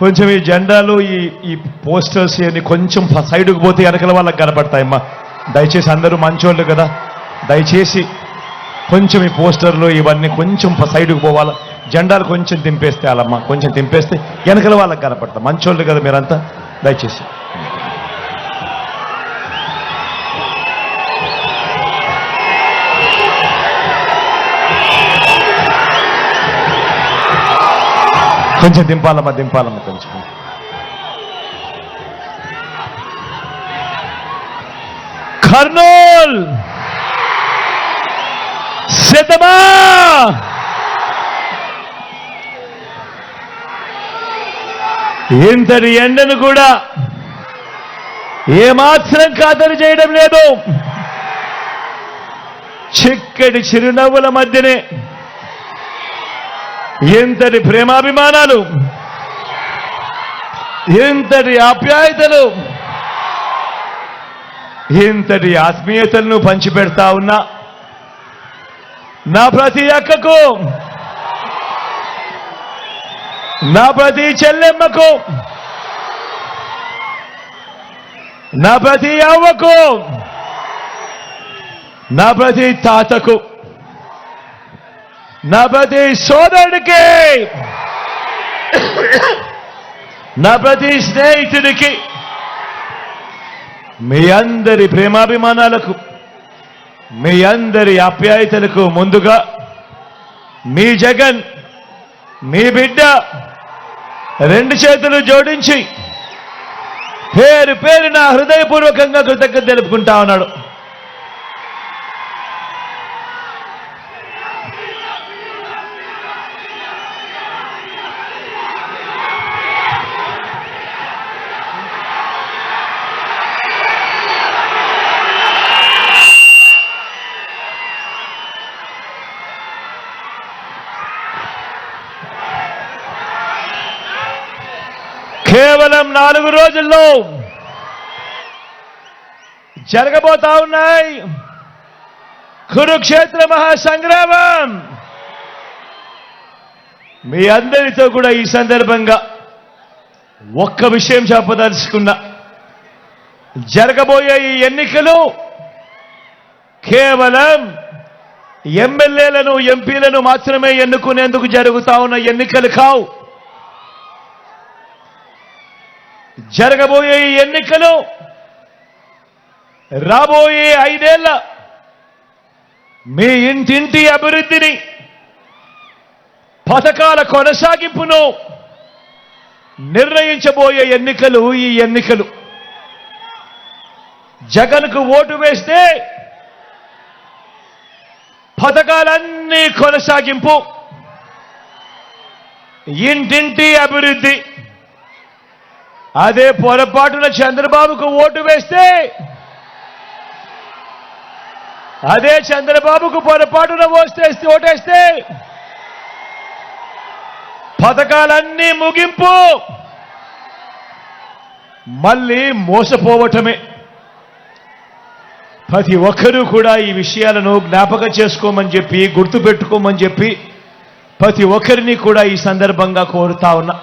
కొంచెం ఈ జెండాలు ఈ పోస్టర్స్ ఇవన్నీ కొంచెం సైడ్కి పోతే వెనకల వాళ్ళకి కనపడతాయమ్మా. దయచేసి అందరూ మంచోళ్ళు కదా, దయచేసి కొంచెం ఈ పోస్టర్లు ఇవన్నీ కొంచెం సైడ్కి పోవాలా. జెండాలు కొంచెం దింపేస్తే వాళ్ళమ్మా, కొంచెం దింపేస్తే వెనకల వాళ్ళకి కనపడతాం. మంచోళ్ళు కదా మీరంతా, దయచేసి. కొంచెం దింపాలమ్మా కొంచెం. కర్నూల్ సిద్ధమా? ఇంతటి ఎండను కూడా ఏమాత్రం ఖాతరు చేయడం లేదు. చిక్కటి చిరునవ్వుల మధ్యనే ఎంతటి ప్రేమాభిమానాలు, ఎంతటి ఆప్యాయతలు, ఎంతటి ఆత్మీయతలను పంచిపెడతా ఉన్నా నా ప్రతి అక్కకు, నా ప్రతి చెల్లెమ్మకు, నా ప్రతి అవ్వకు, నా ప్రతి తాతకు, నా ప్రతి సోదరుడికి, నా ప్రతి స్నేహితుడికి, మీ అందరి ప్రేమాభిమానాలకు, మీ అందరి ఆప్యాయతలకు ముందుగా మీ జగన్, మీ బిడ్డ రెండు చేతులు జోడించి పేరు పేరున హృదయపూర్వకంగా కృతజ్ఞత తెలుపుకుంటా ఉన్నాడు. కేవలం 4 రోజుల్లో జరగబోతా ఉన్నాయి కురుక్షేత్ర మహాసంగ్రామం. మీ అందరితో కూడా ఈ సందర్భంగా ఒక్క విషయం చెప్పదలుచుకున్నా. జరగబోయే ఈ ఎన్నికలు కేవలం ఎమ్మెల్యేలను, ఎంపీలను మాత్రమే ఎన్నుకునేందుకు జరుగుతా ఉన్న ఎన్నికలు కావు. జరగబోయే ఈ ఎన్నికలు రాబోయే 5 ఏళ్ల మీ ఇంటింటి అభివృద్ధిని, పథకాల కొనసాగింపును నిర్ణయించబోయే ఎన్నికలు ఈ ఎన్నికలు. జగన్కు ఓటు వేస్తే పథకాలన్నీ కొనసాగింపు, ఇంటింటి అభివృద్ధి. అదే పొరపాటున చంద్రబాబుకు ఓటు వేస్తే, అదే చంద్రబాబుకు పొరపాటున ఓటేస్తే పథకాలన్నీ ముగింపు, మళ్ళీ మోసపోవటమే. ప్రతి ఒక్కరూ కూడా ఈ విషయాలను జ్ఞాపకం చేసుకోమని చెప్పి, గుర్తుపెట్టుకోమని చెప్పి ప్రతి ఒక్కరిని కూడా ఈ సందర్భంగా కోరుతా ఉన్నా.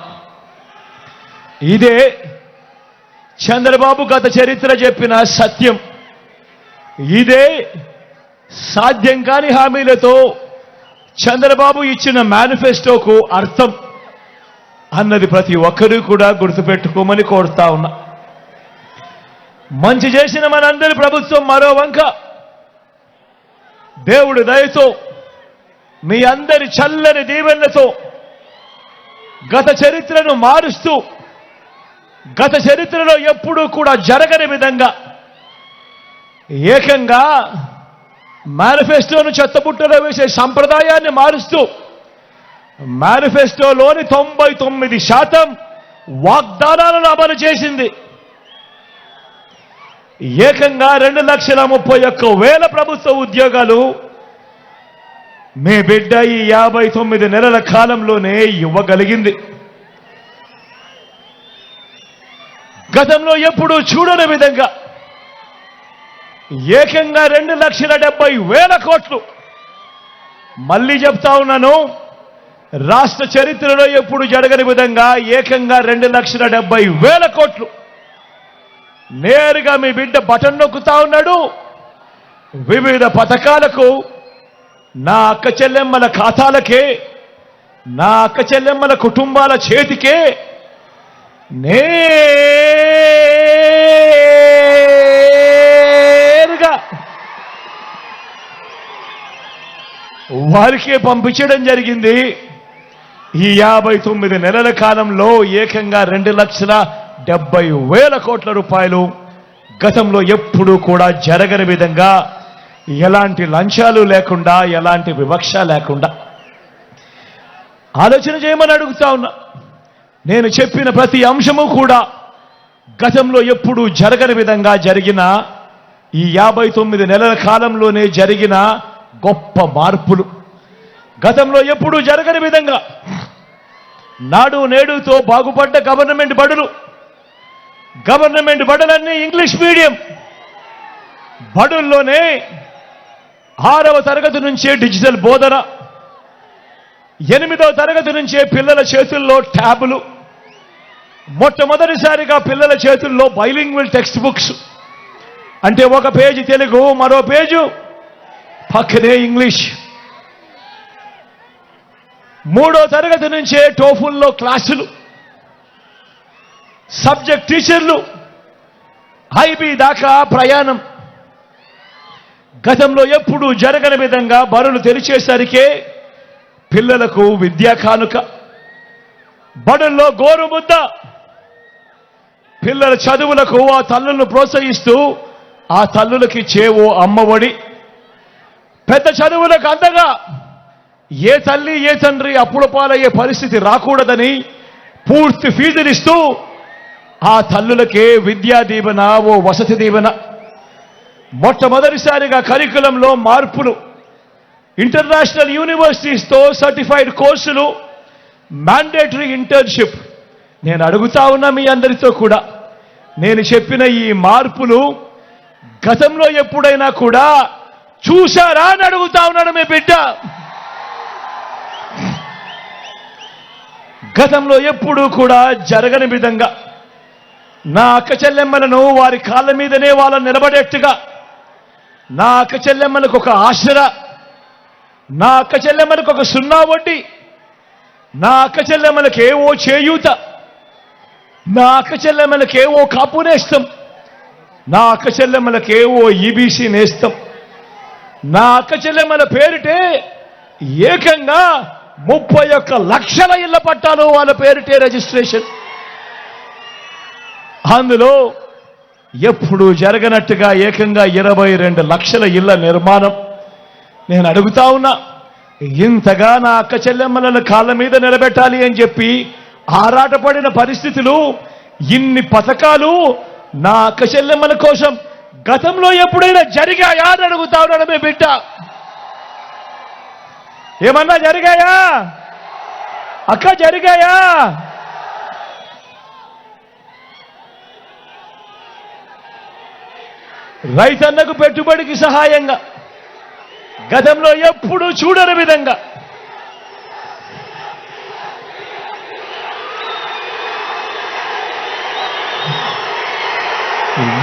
ఇదే చంద్రబాబు గత చరిత్ర చెప్పిన సత్యం. ఇదే సాధ్యం కాని హామీలతో చంద్రబాబు ఇచ్చిన మేనిఫెస్టోకు అర్థం అన్నది ప్రతి ఒక్కరూ కూడా గుర్తుపెట్టుకోమని కోరుతా ఉన్నా. మంచి చేసిన మనందరి ప్రభుత్వం మరో వంక దేవుడి దయతో, మీ అందరి చల్లని దీవెనలతో గత చరిత్రను మారుస్తూ, గత చరిత్రలో ఎప్పుడూ కూడా జరగని విధంగా ఏకంగా మేనిఫెస్టోను చెత్తబుట్టలో వేసే సంప్రదాయాన్ని మారుస్తూ మేనిఫెస్టోలోని 99% వాగ్దానాలను అమలు చేసింది. ఏకంగా 2,31,000 ప్రభుత్వ ఉద్యోగాలు మీ బిడ్డ ఈ 59 నెలల కాలంలోనే ఇవ్వగలిగింది. గతంలో ఎప్పుడూ చూడని విధంగా ఏకంగా 2,70,000 కోట్లు. మళ్ళీ చెప్తా ఉన్నాను, రాష్ట్ర చరిత్రలో ఎప్పుడు జరగని విధంగా ఏకంగా 2,70,000 కోట్లు నేరుగా మీ బిడ్డ బటన్ నొక్కుతా ఉన్నాడు. వివిధ పథకాలకు నా అక్క చెల్లెమ్మల ఖాతాలకే, నా అక్క చెల్లెమ్మల కుటుంబాల చేతికే నేరుగా వారికే పంపించడం జరిగింది. ఈ 59 నెలల కాలంలో ఏకంగా 2,70,000 కోట్ల రూపాయలు గతంలో ఎప్పుడూ కూడా జరగని విధంగా, ఎలాంటి లంచాలు లేకుండా, ఎలాంటి వివక్ష లేకుండా ఆలోచన చేయమని అడుగుతా ఉన్నా. నేను చెప్పిన ప్రతి అంశము కూడా గతంలో ఎప్పుడూ జరగని విధంగా జరిగిన, ఈ 59 నెలల కాలంలోనే జరిగిన గొప్ప మార్పులు. గతంలో ఎప్పుడూ జరగని విధంగా నాడు నేడుతో బాగుపడ్డ గవర్నమెంట్ బడులు, గవర్నమెంట్ బడులన్నీ ఇంగ్లీష్ మీడియం బడుల్లోనే 6వ తరగతి నుంచే డిజిటల్ బోధన, 8వ తరగతి నుంచే పిల్లల చేతుల్లో ట్యాబులు, మొట్టమొదటిసారిగా పిల్లల చేతుల్లో బైలింగ్వల్ టెక్స్ట్ బుక్స్, అంటే ఒక పేజీ తెలుగు, మరో పేజు పక్కనే ఇంగ్లీష్. 3వ తరగతి నుంచే టోఫుల్లో క్లాసులు, సబ్జెక్ట్ టీచర్లు, ఐబీ దాకా ప్రయాణం. గతంలో ఎప్పుడూ జరగని విధంగా బడులు తెరిచేసరికే పిల్లలకు విద్యా కానుక, బడుల్లో గోరుముద్ద, పిల్లల చదువులకు ఆ తల్లులను ప్రోత్సహిస్తూ ఆ తల్లులకి చేవో అమ్మఒడి, పెద్ద చదువులకు అందగా ఏ తల్లి ఏ తండ్రి అప్పుల పాలయ్యే పరిస్థితి రాకూడదని పూర్తి ఫీజునిస్తూ ఆ తల్లులకే విద్యా దీవెన, ఓ వసతి దీవెన. మొట్టమొదటిసారిగా కరికులంలో మార్పులు, ఇంటర్నేషనల్ యూనివర్సిటీస్తో సర్టిఫైడ్ కోర్సులు, మ్యాండేటరీ ఇంటర్న్షిప్. నేను అడుగుతా ఉన్నా మీ అందరితో కూడా, నేను చెప్పిన ఈ మార్పులు గతంలో ఎప్పుడైనా కూడా చూశారా అని అడుగుతా ఉన్నాడు మీ బిడ్డ. గతంలో ఎప్పుడూ కూడా జరగని విధంగా నా అక్క చెల్లెమ్మలను వారి కాళ్ళ మీదనే వాళ్ళని నిలబడేట్టుగా, నా అక్క చెల్లెమ్మలకు ఒక ఆసరా, నా అక్క చెల్లెమ్మలకు ఒక 0 వడ్డీ, నా అక్క చెల్లెమ్మలకేవో చేయూత, నా అక్క చెల్లెమ్మలకేవో కాపు నేస్తం, నా అక్క చెల్లెమ్మలకేవో ఈబీసీ నేస్తం, నా అక్క చెల్లెమ్మల పేరిటే ఏకంగా 31 లక్షల ఇళ్ల పట్టాలు వాళ్ళ పేరిటే రిజిస్ట్రేషన్. అందులో ఎప్పుడు జరగనట్టుగా ఏకంగా 22 లక్షల ఇళ్ల నిర్మాణం. నేను అడుగుతా ఉన్నా, ఇంతగా నా అక్క చెల్లెమ్మలను కాళ్ళ మీద నిలబెట్టాలి అని చెప్పి ఆరాటపడిన పరిస్థితులు, ఇన్ని పథకాలు నా అక్క చెల్లెమ్మల కోసం గతంలో ఎప్పుడైనా జరిగాయా అని అడుగుతా ఉన్నాడు మీ బిడ్డ. ఏమన్నా జరిగాయా అక్క? జరిగాయా? రైతన్నకు పెట్టుబడికి సహాయంగా గతంలో ఎప్పుడూ చూడని విధంగా,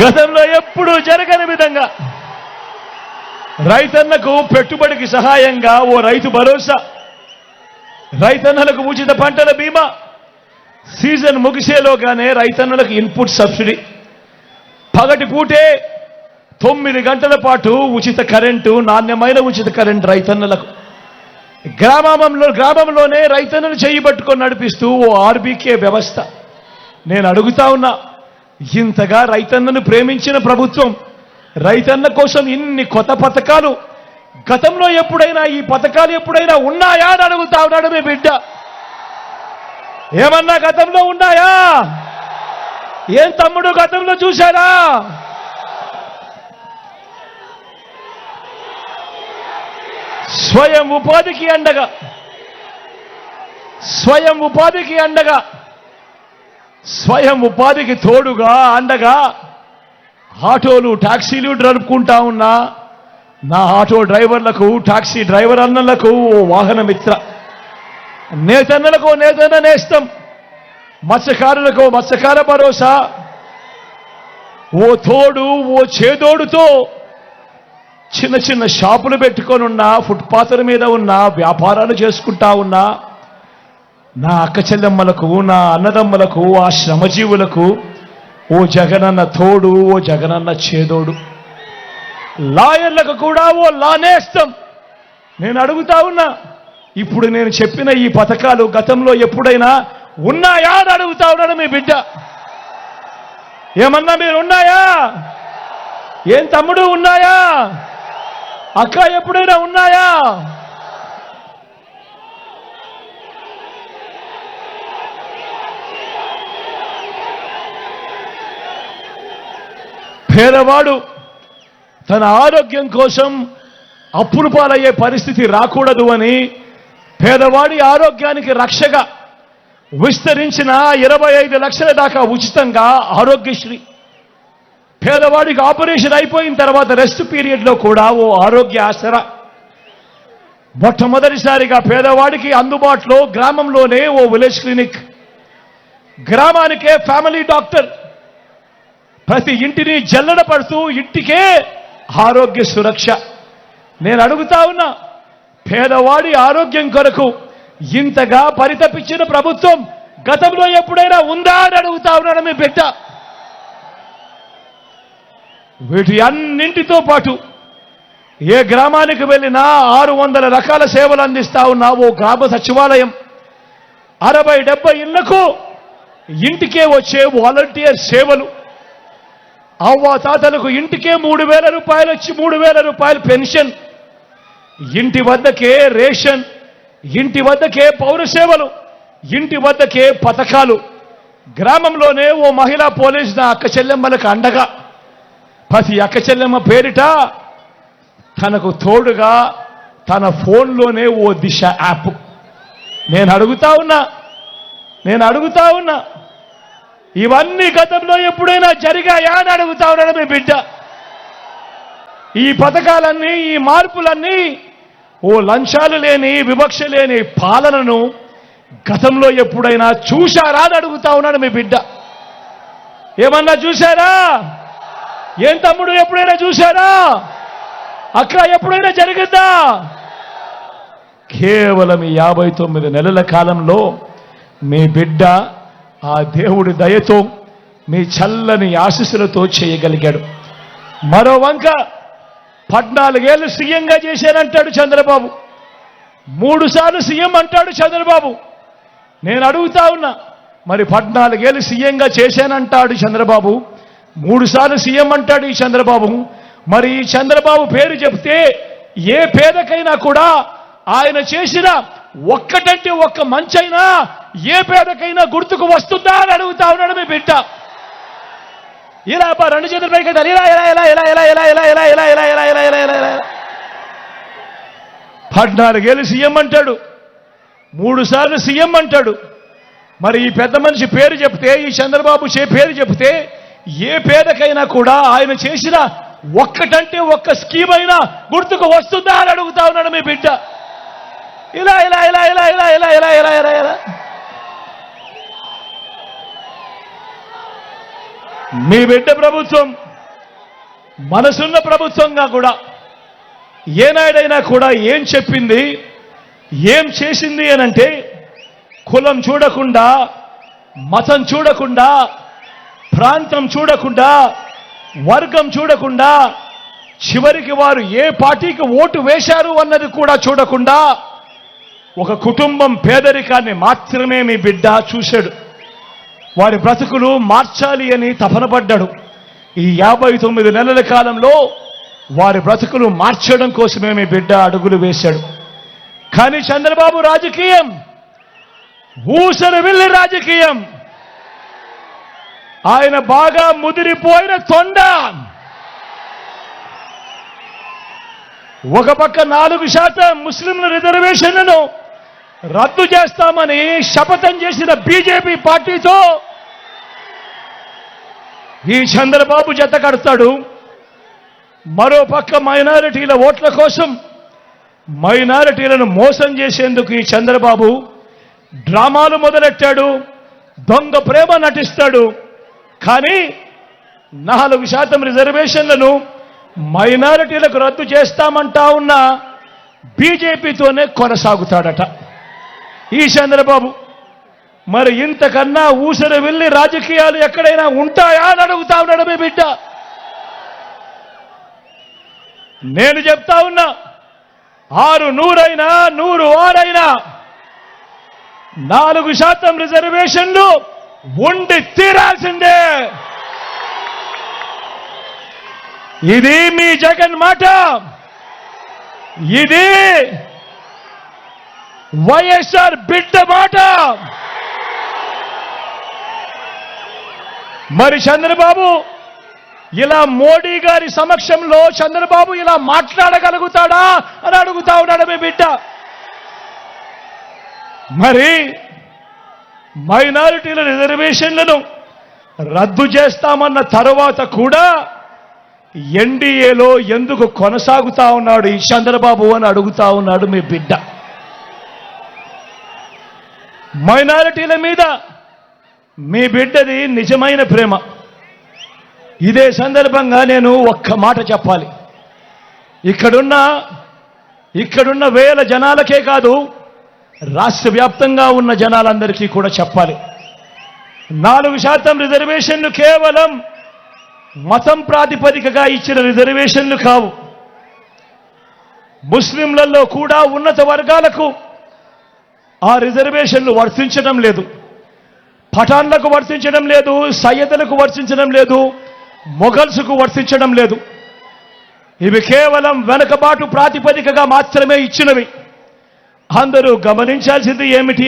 గతంలో ఎప్పుడూ జరగని విధంగా రైతన్నకు పెట్టుబడికి సహాయంగా ఓ రైతు భరోసా, రైతన్నలకు ఉచిత పంటల బీమా, సీజన్ ముగిసేలోగానే రైతన్నలకు ఇన్పుట్ సబ్సిడీ, పగటి పూటే 9 గంటల పాటు ఉచిత కరెంటు, నాణ్యమైన ఉచిత కరెంటు రైతన్నలకు. గ్రామంలోనే రైతన్నలు చేయి పట్టుకొని నడిపిస్తూ ఓ ఆర్బీకే వ్యవస్థ. నేను అడుగుతా ఉన్నా, ఇంతగా రైతన్నను ప్రేమించిన ప్రభుత్వం, రైతన్న కోసం ఇన్ని కొత్త పథకాలు గతంలో ఎప్పుడైనా, ఈ పథకాలు ఎప్పుడైనా ఉన్నాయా అని అడుగుతా ఉన్నాడు మీ బిడ్డ. ఏమన్నా గతంలో ఉన్నాయా? ఏం తమ్ముడు గతంలో చూశారా? స్వయం ఉపాధికి అండగా, స్వయం ఉపాధికి అండగా, స్వయం ఉపాధికి తోడుగా అండగా ఆటోలు, టాక్సీలు నడుపుకుంటా ఉన్నా నా ఆటో డ్రైవర్లకు, టాక్సీ డ్రైవర్ అన్నలకు ఓ వాహన మిత్ర. నేతన్నలకు నేతన్న నేస్తం, మత్స్యకారులకు మత్స్యకార భరోసా, ఓ తోడు ఓ చేదోడుతో చిన్న చిన్న షాపులు పెట్టుకొని ఉన్నా, ఫుట్పాత్ల మీద ఉన్న వ్యాపారాలు చేసుకుంటా ఉన్నా నా అక్క చెల్లెమ్మలకు, నా అన్నదమ్మలకు, ఆ శ్రమజీవులకు ఓ జగనన్న తోడు, ఓ జగనన్న చేదోడు. లాయర్లకు కూడా ఓ లానేస్తం. నేను అడుగుతా ఉన్నా, ఇప్పుడు నేను చెప్పిన ఈ పథకాలు గతంలో ఎప్పుడైనా ఉన్నాయా అని అడుగుతా ఉన్నాడు మీ బిడ్డ. ఏమన్నా మీరు ఉన్నాయా? ఏం తమ్ముడు ఉన్నాయా? అక్క ఎప్పుడైనా ఉన్నాయా? పేదవాడు తన ఆరోగ్యం కోసం అప్పులు పాలయ్యే పరిస్థితి రాకూడదు అని పేదవాడి ఆరోగ్యానికి రక్షగా విస్తరించిన 25 లక్షల దాకా ఉచితంగా ఆరోగ్యశ్రీ. పేదవాడికి ఆపరేషన్ అయిపోయిన తర్వాత రెస్ట్ పీరియడ్లో కూడా ఓ ఆరోగ్య ఆసరా. మొట్టమొదటిసారిగా పేదవాడికి అందుబాటులో గ్రామంలోనే ఓ విలేజ్ క్లినిక్, గ్రామానికే ఫ్యామిలీ డాక్టర్, ప్రతి ఇంటిని జల్లెడ పడుతూ ఇంటికే ఆరోగ్య సురక్ష. నేను అడుగుతా ఉన్నా, పేదవాడి ఆరోగ్యం కొరకు ఇంతగా పరితపించిన ప్రభుత్వం గతంలో ఎప్పుడైనా ఉందా అని అడుగుతా ఉన్నాడు మీ బిడ్డ. వీటి అన్నింటితో పాటు ఏ గ్రామానికి వెళ్ళినా 600 రకాల సేవలు అందిస్తా ఉన్నా ఓ గ్రామ సచివాలయం, 60-70 ఇళ్లకు ఇంటికే వచ్చే వాలంటీర్ సేవలు, అవ్వాతాతలకు ఇంటికే 3,000 రూపాయలు వచ్చి 3,000 రూపాయలు పెన్షన్, ఇంటి వద్దకే రేషన్, ఇంటి వద్దకే పౌర సేవలు, ఇంటి వద్దకే పథకాలు. గ్రామంలోనే ఓ మహిళా పోలీసు నా అక్క చెల్లెమ్మలకు అండగా, ప్రతి అక్క చెల్లెమ్మ పేరిట తనకు తోడుగా తన ఫోన్లోనే ఓ దిశ యాప్. నేను అడుగుతా ఉన్నా ఇవన్నీ గతంలో ఎప్పుడైనా జరిగాయా అని అడుగుతా ఉన్నాడు మీ బిడ్డ. ఈ పథకాలన్నీ, ఈ మార్పులన్నీ ఓ లంచాలు లేని, వివక్ష లేని పాలనను గతంలో ఎప్పుడైనా చూశారా అని అడుగుతా ఉన్నాడు మీ బిడ్డ. ఏమన్నా చూశారా? ఏం తమ్ముడు ఎప్పుడైనా చూశారా? అక్క ఎప్పుడైనా జరిగిందా? కేవలం 59 నెలల కాలంలో మీ బిడ్డ ఆ దేవుడి దయతో, మీ చల్లని ఆశీస్సులతో చేయగలిగాడు. మరో వంక 14 ఏళ్ళు సీఎంగా చేశానంటాడు చంద్రబాబు, 3 సార్లు సీఎం అంటాడు చంద్రబాబు. నేను అడుగుతా ఉన్నా, మరి 14 ఏళ్ళు సీఎంగా చేశానంటాడు చంద్రబాబు, 3 సార్లు సీఎం అంటాడు ఈ చంద్రబాబు. మరి ఈ చంద్రబాబు పేరు చెప్తే ఏ పేదకైనా కూడా ఆయన చేసిన ఒక్కటంటే ఒక్క మంచైనా ఏ పేదకైనా గుర్తుకు వస్తుందా అని అడుగుతా ఉన్నాడు మీ బిడ్డ. ఇలా 2 చేతుల పైకి ఇలా ఇలా ఇలా ఇలా ఇలా ఇలా ఇలా ఇలా ఇలా ఇలా ఇలా ఇలా ఇలా ఇలా ఇలా 14 ఏళ్ళు సీఎం అంటాడు, 3 సార్లు సీఎం అంటాడు. మరి ఈ పెద్ద మనిషి పేరు చెప్తే, ఈ చంద్రబాబు పేరు చెప్తే ఏ పేదకైనా కూడా ఆయన చేసిన ఒక్కటంటే ఒక్క స్కీమ్ అయినా గుర్తుకు వస్తుందా అని అడుగుతా ఉన్నాడు మీ బిడ్డ. ఇలా ఇలా ఇలా ఇలా ఇలా ఇలా ఇలా ఇలా ఇలా ఇలా మీ బిడ్డ ప్రభుత్వం మనసున్న ప్రభుత్వంగా కూడా ఏనాడైనా కూడా ఏం చెప్పింది, ఏం చేసింది అనంటే కులం చూడకుండా, మతం చూడకుండా, ప్రాంతం చూడకుండా, వర్గం చూడకుండా, చివరికి వారు ఏ పార్టీకి ఓటు వేశారు అన్నది కూడా చూడకుండా ఒక కుటుంబం పేదరికాన్ని మాత్రమే మీ బిడ్డ చూశాడు. వారి బ్రతుకులు మార్చాలి అని తపన పడ్డాడు. ఈ 59 నెలల కాలంలో వారి బ్రతుకులు మార్చడం కోసమే మీ బిడ్డ అడుగులు వేశాడు. కానీ చంద్రబాబు రాజకీయం ఊసరు వెళ్ళి రాజకీయం. ఆయన బాగా ముదిరిపోయిన తొండ. ఒక పక్క 4% ముస్లింల రిజర్వేషన్లను రద్దు చేస్తామని శపథం చేసిన బీజేపీ పార్టీతో ఈ చంద్రబాబు జత కడతాడు. మరో పక్క మైనారిటీల ఓట్ల కోసం మైనారిటీలను మోసం చేసేందుకు ఈ చంద్రబాబు డ్రామాలు మొదలెట్టాడు, దొంగ ప్రేమ నటిస్తాడు. కానీ 4% రిజర్వేషన్లను మైనారిటీలకు రద్దు చేస్తామంటా ఉన్న బీజేపీతోనే కొనసాగుతాడట ఈ చంద్రబాబు. మరి ఇంతకన్నా ఊసరి వెళ్ళి రాజకీయాలు ఎక్కడైనా ఉంటాయా అని అడుగుతా ఉన్నాడు మీ బిడ్డ. నేను చెప్తా ఉన్నా, 600 100 4% రిజర్వేషన్లు ఉండి తీరాల్సిందే. ఇది మీ జగన్ మాట, ఇది వైఎస్ఆర్ బిడ్డ మాట. మరి చంద్రబాబు ఇలా మోడీ గారి సమక్షంలో చంద్రబాబు ఇలా మాట్లాడగలుగుతాడా అని అడుగుతా ఉన్నాడు మీ బిడ్డ. మరి మైనారిటీల రిజర్వేషన్లను రద్దు చేస్తామన్న తరువాత కూడా ఎన్డీఏలో ఎందుకు కొనసాగుతా ఉన్నాడు ఈ చంద్రబాబు అని అడుగుతా ఉన్నాడు మీ బిడ్డ. మైనారిటీల మీద మీ బిడ్డది నిజమైన ప్రేమ. ఇదే సందర్భంగా నేను ఒక్క మాట చెప్పాలి. ఇక్కడున్న వేల జనాలకే కాదు, రాష్ట్ర వ్యాప్తంగా ఉన్న జనాలందరికీ కూడా చెప్పాలి. 4% రిజర్వేషన్లు కేవలం మతం ప్రాతిపదికగా ఇచ్చిన రిజర్వేషన్లు కావు. ముస్లింలలో కూడా ఉన్నత వర్గాలకు ఆ రిజర్వేషన్లు వర్తించడం లేదు. పఠాన్లకు వర్తించడం లేదు, సయ్యదులకు వర్తించడం లేదు, మొఘల్స్కు వర్తించడం లేదు. ఇవి కేవలం వెనుకబాటు ప్రాతిపదికగా మాత్రమే ఇచ్చినవి. అందరూ గమనించాల్సింది ఏమిటి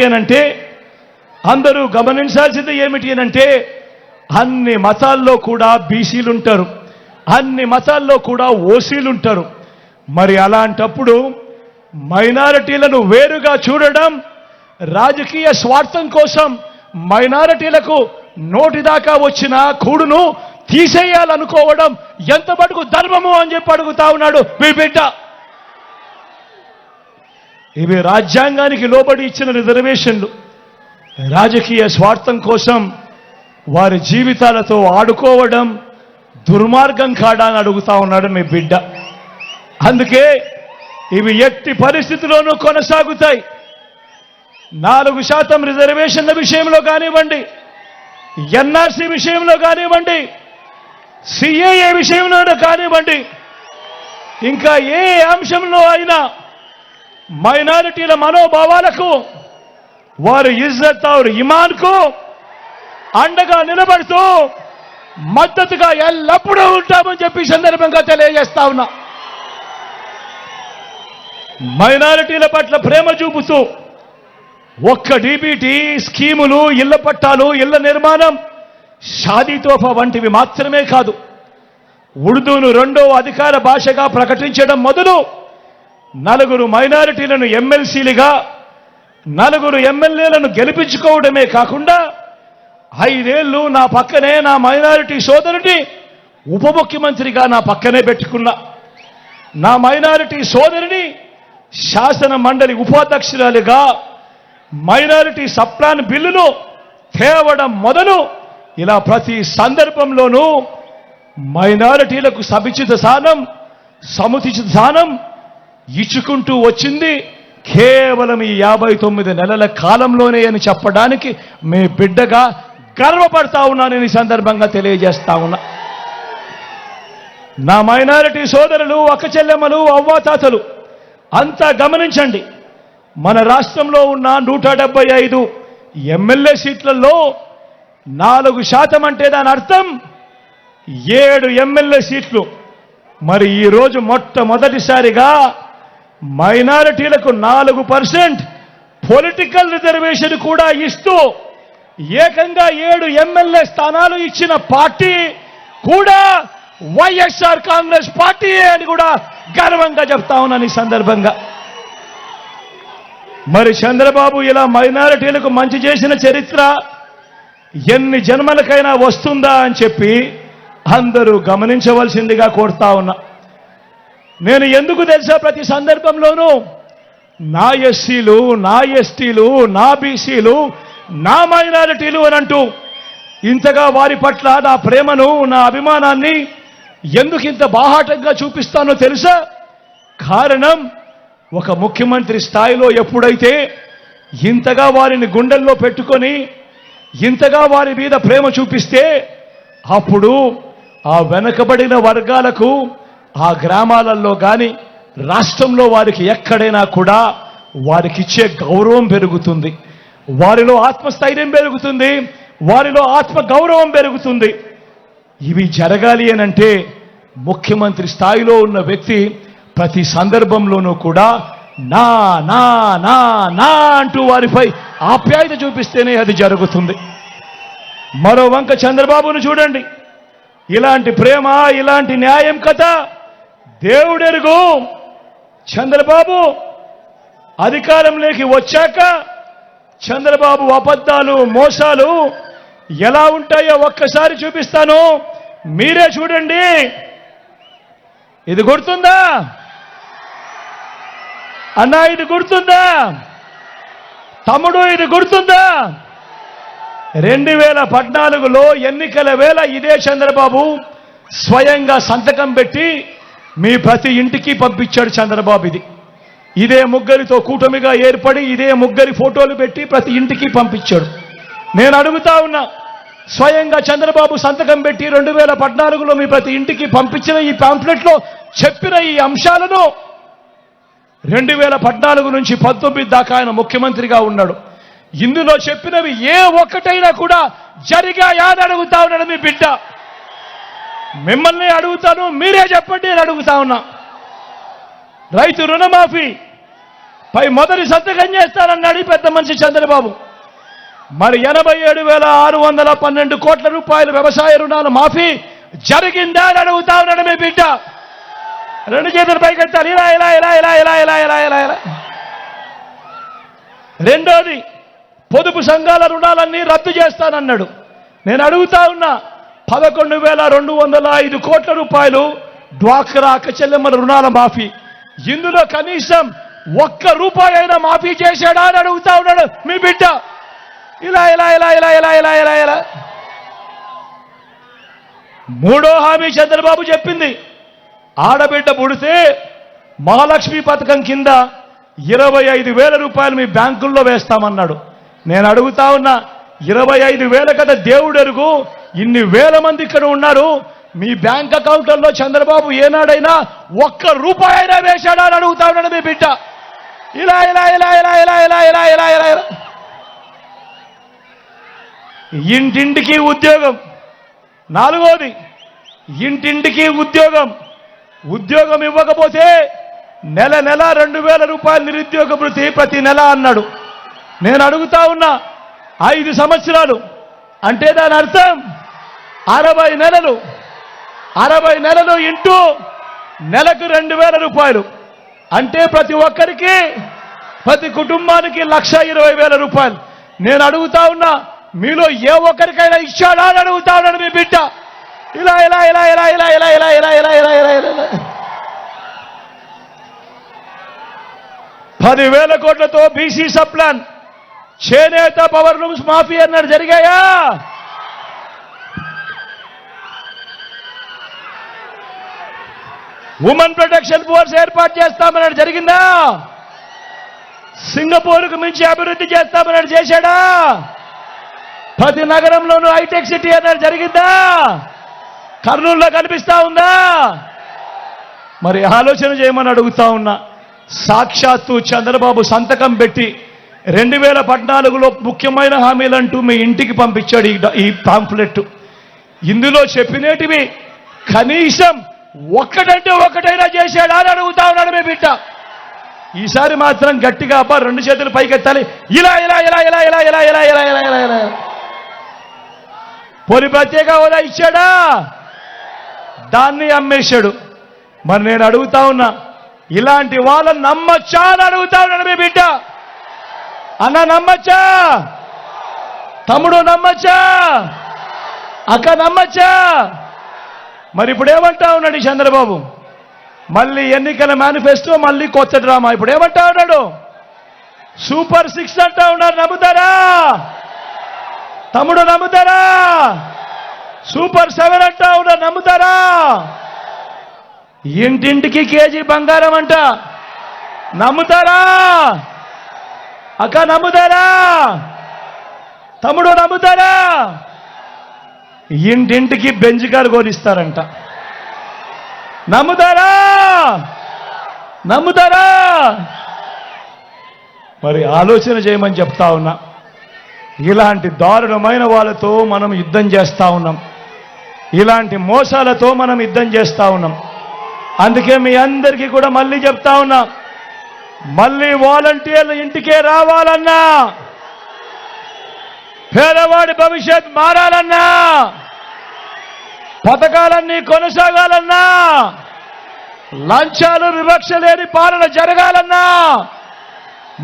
అనంటే అన్ని మతాల్లో కూడా బీసీలుంటారు, అన్ని మతాల్లో కూడా ఓసీలుంటారు. మరి అలాంటప్పుడు మైనారిటీలను వేరుగా చూడడం, రాజకీయ స్వార్థం కోసం మైనారిటీలకు నోటిదాకా వచ్చిన కూడును తీసేయాలనుకోవడం ఎంత మటుకు ధర్మము అని చెప్పి అడుగుతా ఉన్నాడు మీ బిడ్డ. ఇవి రాజ్యాంగానికి లోబడి ఇచ్చిన రిజర్వేషన్లు. రాజకీయ స్వార్థం కోసం వారి జీవితాలతో ఆడుకోవడం దుర్మార్గం కాడా అని అడుగుతా ఉన్నాడు మీ బిడ్డ. అందుకే ఇవి ఎట్టి పరిస్థితిలోనూ కొనసాగుతాయి. 4% రిజర్వేషన్ల విషయంలో కానివ్వండి, ఎన్ఆర్సీ విషయంలో కానివ్వండి, సిఏఏ విషయంలో కానివ్వండి, ఇంకా ఏ అంశంలో అయినా మైనారిటీల మనోభావాలకు, వారి ఇజ్జత్ ఔర్ ఇమాన్కు అండగా నిలబడుతూ మద్దతుగా ఎల్లప్పుడూ ఉంటామని చెప్పి సందర్భంగా తెలియజేస్తా ఉన్నా. మైనారిటీల పట్ల ప్రేమ చూపుతూ ఒక్క డీబీటీ స్కీములు, ఇళ్ల పట్టాలు, ఇళ్ల నిర్మాణం, షాదీ తోఫా వంటివి మాత్రమే కాదు, ఉర్దూను 2వ అధికార భాషగా ప్రకటించడం మొదలు 4 మైనారిటీలను ఎమ్మెల్సీలుగా, 4 ఎమ్మెల్యేలను గెలిపించుకోవడమే కాకుండా 5 ఏళ్లు నా పక్కనే నా మైనారిటీ సోదరుని ఉప ముఖ్యమంత్రిగా నా పక్కనే పెట్టుకున్నా. నా మైనారిటీ సోదరుని శాసన మండలి ఉపాధ్యక్షురాలిగా మైనారిటీ సప్లాన్ బిల్లును తేవడం మొదలు ఇలా ప్రతి సందర్భంలోనూ మైనారిటీలకు సముచిత స్థానం ఇచ్చుకుంటూ వచ్చింది కేవలం ఈ 59 నెలల కాలంలోనే అని చెప్పడానికి మీ బిడ్డగా గర్వపడతా ఉన్నానని ఈ సందర్భంగా తెలియజేస్తా ఉన్నా. నా మైనారిటీ సోదరులు, అక్క చెల్లెమ్మలు, అవ్వాతాతలు అంతా గమనించండి. మన రాష్ట్రంలో ఉన్న 175 ఎమ్మెల్యే సీట్లలో 4% అంటే దాని అర్థం 7 ఎమ్మెల్యే సీట్లు. మరి ఈరోజు మొట్టమొదటిసారిగా మైనారిటీలకు 4% పొలిటికల్ రిజర్వేషన్ కూడా ఇస్తూ ఏకంగా 7 ఎమ్మెల్యే స్థానాలు ఇచ్చిన పార్టీ కూడా వైఎస్ఆర్ కాంగ్రెస్ పార్టీ అని కూడా గర్వంగా చెప్తా ఉన్నాను ఈ సందర్భంగా. మరి చంద్రబాబు ఇలా మైనారిటీలకు మంచి చేసిన చరిత్ర ఎన్ని జన్మలకైనా వస్తుందా అని చెప్పి అందరూ గమనించవలసిందిగా కోరుతా ఉన్నా. నేను ఎందుకు తెలుసా ప్రతి సందర్భంలోనూ నా ఎస్సీలు, నా ఎస్టీలు, నా బీసీలు, నా మైనారిటీలు అని అంటూ ఇంతగా వారి పట్ల నా ప్రేమను, నా అభిమానాన్ని ఎందుకు ఇంత బాహాటంగా చూపిస్తానో తెలుసా? కారణం, ఒక ముఖ్యమంత్రి స్థాయిలో ఎప్పుడైతే ఇంతగా వారిని గుండెల్లో పెట్టుకొని ఇంతగా వారి మీద ప్రేమ చూపిస్తే అప్పుడు ఆ వెనకబడిన వర్గాలకు ఆ గ్రామాలలో కానీ రాష్ట్రంలో వారికి ఎక్కడైనా కూడా వారికి ఇచ్చే గౌరవం పెరుగుతుంది, వారిలో ఆత్మస్థైర్యం పెరుగుతుంది, వారిలో ఆత్మ గౌరవం పెరుగుతుంది. ఇవి జరగాలి అనంటే ముఖ్యమంత్రి స్థాయిలో ఉన్న వ్యక్తి ప్రతి సందర్భంలోనూ కూడా నా నా నా నా అంటూ వారిపై ఆప్యాయత చూపిస్తేనే అది జరుగుతుంది. మరో వంక చంద్రబాబును చూడండి, ఇలాంటి ప్రేమ, ఇలాంటి న్యాయం కథ దేవుడెరుగు. చంద్రబాబు అధికారంలోకి వచ్చాక చంద్రబాబు అబద్ధాలు, మోసాలు ఎలా ఉంటాయో ఒక్కసారి చూపిస్తాను, మీరే చూడండి. ఇది గుర్తుందా అన్నా? ఇది గుర్తుందా తమ్ముడు? ఇది గుర్తుందా? 2014లో ఎన్నికల వేళ ఇదే చంద్రబాబు స్వయంగా సంతకం పెట్టి మీ ప్రతి ఇంటికి పంపించాడు చంద్రబాబు. ఇదే ముగ్గురితో కూటమిగా ఏర్పడి ఇదే ముగ్గురి ఫోటోలు పెట్టి ప్రతి ఇంటికి పంపించాడు. నేను అడుగుతా ఉన్నా, స్వయంగా చంద్రబాబు సంతకం పెట్టి 2014లో మీ ప్రతి ఇంటికి పంపించిన ఈ పాంఫ్లెట్లో చెప్పిన ఈ అంశాలను 2014 నుంచి 19 దాకా ఆయన ముఖ్యమంత్రిగా ఉన్నాడు. ఇందులో చెప్పినవి ఏ ఒక్కటైనా కూడా జరిగాయా అని అడుగుతా ఉన్నాడు మీ బిడ్డ. మిమ్మల్ని అడుగుతాను, మీరే చెప్పండి అని అడుగుతా ఉన్నా. రైతు రుణమాఫీ పై మొదటి సంతకం చేస్తానన్నాడు పెద్ద మనిషి చంద్రబాబు. మరి 87,612 కోట్ల రూపాయల వ్యవసాయ రుణాలు మాఫీ జరిగిందా అని అడుగుతా ఉన్నాడు మీ బిడ్డ. రెండు చేతులు పైకెత్తారు, ఇలా ఇలా ఇలా ఇలా ఇలా ఇలా ఇలా ఇలా ఇలా. రెండోది, పొదుపు సంఘాల రుణాలన్నీ రద్దు చేస్తానన్నాడు. నేను అడుగుతా ఉన్నా, 11,205 కోట్ల రూపాయలు డ్వాక్రా అక్క చెల్లెమ్మల రుణాల మాఫీ. ఇందులో కనీసం ₹1 అయినా మాఫీ చేశాడా అని అడుగుతా ఉన్నాడు మీ బిడ్డ. ఇలా ఇలా ఇలా ఇలా ఇలా ఇలా ఇలా ఇలా. మూడో హామీ చంద్రబాబు చెప్పింది, ఆడబిడ్డ పుడితే మహాలక్ష్మి పథకం కింద 25,000 రూపాయలు మీ బ్యాంకుల్లో వేస్తామన్నాడు. నేను అడుగుతా ఉన్నా, 25,000 కదా దేవుడెరుగు, ఇన్ని వేల మంది ఇక్కడ ఉన్నారు, మీ బ్యాంక్ అకౌంట్లలో చంద్రబాబు ఏనాడైనా ₹1 అయినా వేశాడా అని అడుగుతా ఉన్నాడు మీ బిడ్డ. ఇలా ఇలా ఇలా ఇలా ఇలా ఇలా ఇలా ఇలా ఇలా ఇలా. ఇంటింటికి ఉద్యోగం. నాలుగోది, ఇంటింటికి ఉద్యోగం. ఉద్యోగం ఇవ్వకపోతే నెల నెల 2,000 రూపాయలు నిరుద్యోగ భృతి ప్రతి నెల అన్నాడు. నేను అడుగుతా ఉన్నా, 5 సంవత్సరాలు అంటే దాని అర్థం 60 నెలలు. 60 నెలలు ఇంటూ నెలకు 2,000 రూపాయలు అంటే ప్రతి ఒక్కరికి, ప్రతి కుటుంబానికి 1,20,000 రూపాయలు. నేను అడుగుతా ఉన్నా, మీలో ఏ ఒక్కరికైనా ఇచ్చాడా అని అడుగుతా ఉన్నాడు మీ బిడ్డ. ఇలా ఇలా ఇలా ఇలా ఇలా ఇలా ఇలా ఇలా ఇలా ఇలా ఇలా ఇలా. 10,000 కోట్లతో బీసీ సప్లాన్, చేనేత పవర్ లూమ్స్ మాఫీ అన్నాడు, జరిగాయా? ఉమెన్ ప్రొటెక్షన్ ఫోర్స్ ఏర్పాటు చేస్తామన్నాడు, జరిగిందా? సింగపూర్కు మించి అభివృద్ధి చేస్తామన్నాడు, చేశాడా? ప్రతి నగరంలోనూ హైటెక్ సిటీ అన్నాడు, జరిగిందా? కర్నూలులో కనిపిస్తా ఉందా? మరి ఆలోచన చేయమని అడుగుతా ఉన్నా. సాక్షాత్తు చంద్రబాబు సంతకం పెట్టి 2014లో ముఖ్యమైన హామీలంటూ మీ ఇంటికి పంపించాడు ఈ పాంఫ్లెట్. ఇందులో చెప్పినేటివి కనీసం ఒక్కటంటే ఒక్కటైనా చేశాడా అని అడుగుతా ఉన్నాడు మీ బిడ్డ. ఈసారి మాత్రం గట్టిగా అబ్బా 2 చేతులు పైకెత్తాలి. ఇలా ఇలా ఇలా ఇలా ఇలా ఇలా ఇలా ఇలా ఇలా ఇలా ఇలా. పోనీ ప్రత్యేక హోదా ఇచ్చాడా? దాన్ని అమ్మేశాడు. మరి నేను అడుగుతా ఉన్నా, ఇలాంటి వాళ్ళని నమ్మచ్చా అని అడుగుతా ఉన్నాడు మీ బిడ్డ. అన్న నమ్మచ్చా? తమ్ముడు నమ్మచ్చా? అక్క నమ్మచ్చా? మరి ఇప్పుడు ఏమంటా ఉన్నాడు ఈ చంద్రబాబు? మళ్ళీ ఎన్నికల మేనిఫెస్టో, మళ్ళీ కొత్త డ్రామా. ఇప్పుడు ఏమంటా ఉన్నాడు? సూపర్ 6 అంటా ఉన్నారు, నమ్ముతారా? తమ్ముడు నమ్ముతారా? సూపర్ 7 అంటా ఉన్నారు, నమ్ముతారా? ఇంటింటికి కేజీ బంగారం అంట, నమ్ముతారా? అక్క నమ్ముతారా? తమ్ముడు నమ్ముతారా? ఇంటింటికి బెంజ్ కారు కొనిస్తారంట, నమ్ముతారా? నమ్ముతారా? మరి ఆలోచన చేయమని చెప్తా ఉన్నా. ఇలాంటి దారుణమైన వాళ్ళతో మనం యుద్ధం చేస్తా ఉన్నాం, ఇలాంటి మోసాలతో మనం యుద్ధం చేస్తా ఉన్నాం. అందుకే మీ అందరికీ కూడా మళ్ళీ చెప్తా ఉన్నా, మళ్ళీ వాలంటీర్లు ఇంటికే రావాలన్నా, పేదవాడి భవిష్యత్ మారాలన్నా, పథకాలన్నీ కొనసాగాలన్నా, లంచాలు వివక్ష లేని పాలన జరగాలన్నా,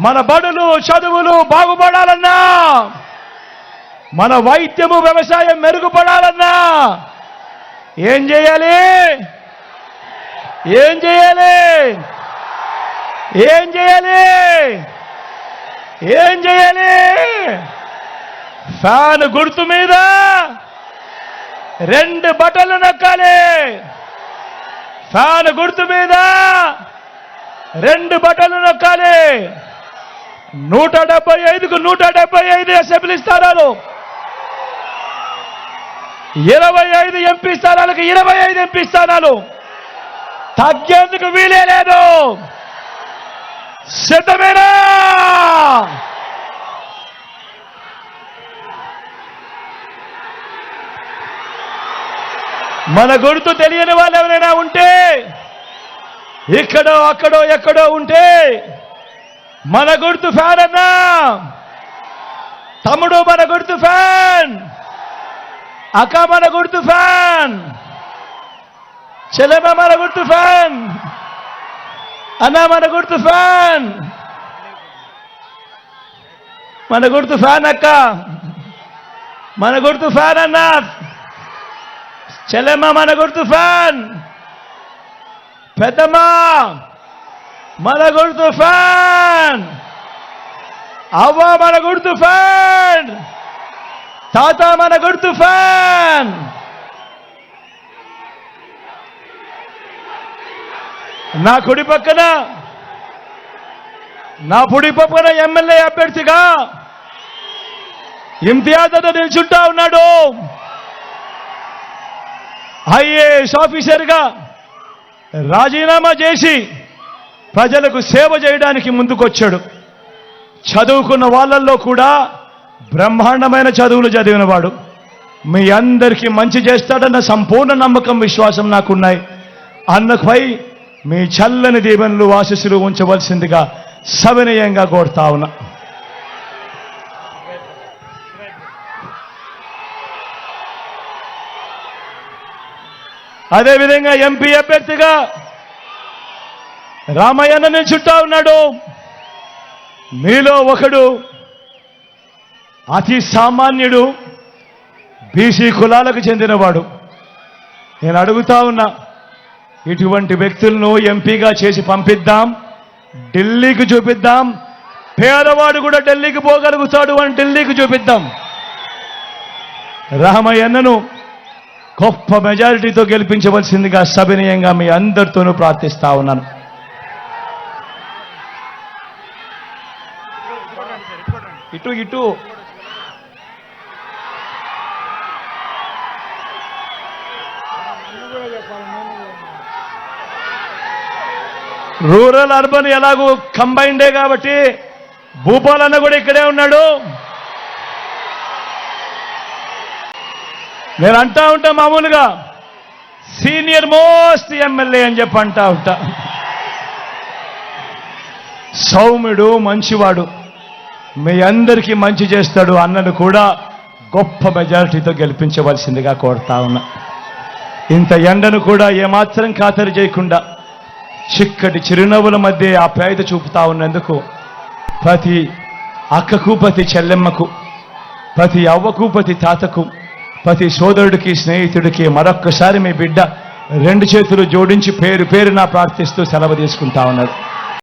మన బడులు చదువులు బాగుపడాలన్నా, మన వైద్యము వ్యవసాయం మెరుగుపడాలన్నా ఏం చేయాలి? ఏం చేయాలి? ఏం చేయాలి? ఏం చేయాలి? ఫ్యాన్ గుర్తు మీద 2 బటన్లు నొక్కాలి. ఫ్యాన్ గుర్తు మీద 2 బటన్లు నొక్కాలి. 175కు 175 అసెంబ్లీ స్థానాలు, 25 ఎంపీ స్థానాలకు 25 ఎంపీ స్థానాలు, తగ్గేందుకు వీలే లేదు. సిద్ధమేనా? మన గుర్తు తెలియని వాళ్ళు ఎవరైనా ఉంటే, ఇక్కడో అక్కడో ఎక్కడో ఉంటే, మన గుర్తు ఫ్యాన్ అన్నా, తమ్ముడు మన గుర్తు ఫ్యాన్, అక్క మన గుర్తు ఫ్యాన్, చెల్లెమ్మ మన గుర్తు ఫ్యాన్, అన్న మన గుర్తు ఫ్యాన్, మన గుర్తు ఫ్యాన్ అక్క, మన గుర్తు ఫ్యాన్ అన్న, చెల్లెమ్మ మన గుర్తు ఫ్యాన్, పెద్దమ్మ మన గుర్తు ఫ్యాన్, అవ్వ మన గుర్తు ఫ్యాన్, తాత మన గుర్తు ఫ్యాన్. నా కుడి పక్కన ఎమ్మెల్యే అభ్యర్థిగా ఇంతియాజ్తో నిల్చుంటా ఉన్నాడు. ఐఏఎస్ ఆఫీసర్గా రాజీనామా చేసి ప్రజలకు సేవ చేయడానికి ముందుకొచ్చాడు. చదువుకున్న వాళ్ళల్లో కూడా బ్రహ్మాండమైన చదువులు చదివినవాడు. మీ అందరికీ మంచి చేస్తాడన్న సంపూర్ణ నమ్మకం, విశ్వాసం నాకున్నాయి. అన్నపై మీ చల్లని దీవెనలు ఆశీస్సులు ఉంచవలసిందిగా సవినయంగా కోరుతా ఉన్నా. అదేవిధంగా ఎంపీ అభ్యర్థిగా రామయ్యన్న నిల్చుంటా ఉన్నాడు. మీలో ఒకడు అతి సామాన్యుడు, బీసీ కులాలకు చెందినవాడు. నేను అడుగుతా ఉన్నా, ఇటువంటి వ్యక్తులను ఎంపీగా చేసి పంపిద్దాం, ఢిల్లీకి చూపిద్దాం. పేదవాడు కూడా ఢిల్లీకి పోగలుగుతాడు అని ఢిల్లీకి చూపిద్దాం. రామయ్యన్నను గొప్ప మెజారిటీతో గెలిపించవలసిందిగా సవినయంగా మీ అందరితోనూ ప్రార్థిస్తా ఉన్నాను. ఇటు ఇటు రూరల్ అర్బన్ ఎలాగూ కంబైండే కాబట్టి భూపాలన్న కూడా ఇక్కడే ఉన్నాడు. నేను అంటా ఉంటా, మామూలుగా సీనియర్ మోస్ట్ ఎమ్మెల్యే అని చెప్పి అంటా ఉంటా. సౌమ్యుడు, మంచివాడు, మీ అందరికీ మంచి చేస్తాడు. అన్నను కూడా గొప్ప మెజారిటీతో గెలిపించవలసిందిగా కోరుతా ఉన్నా. ఇంత ఎండను కూడా ఏమాత్రం ఖాతరు చేయకుండా చిక్కటి చిరునవ్వుల మధ్య ఆప్యాయత చూపుతా ఉన్నందుకు ప్రతి అక్కకు, ప్రతి చెల్లెమ్మకు, ప్రతి అవ్వకు, ప్రతి తాతకు, ప్రతి సోదరుడికి, స్నేహితుడికి మరొక్కసారి మీ బిడ్డ 2 చేతులు జోడించి పేరు పేరున ప్రార్థిస్తూ సెలవు తీసుకుంటా ఉన్నారు.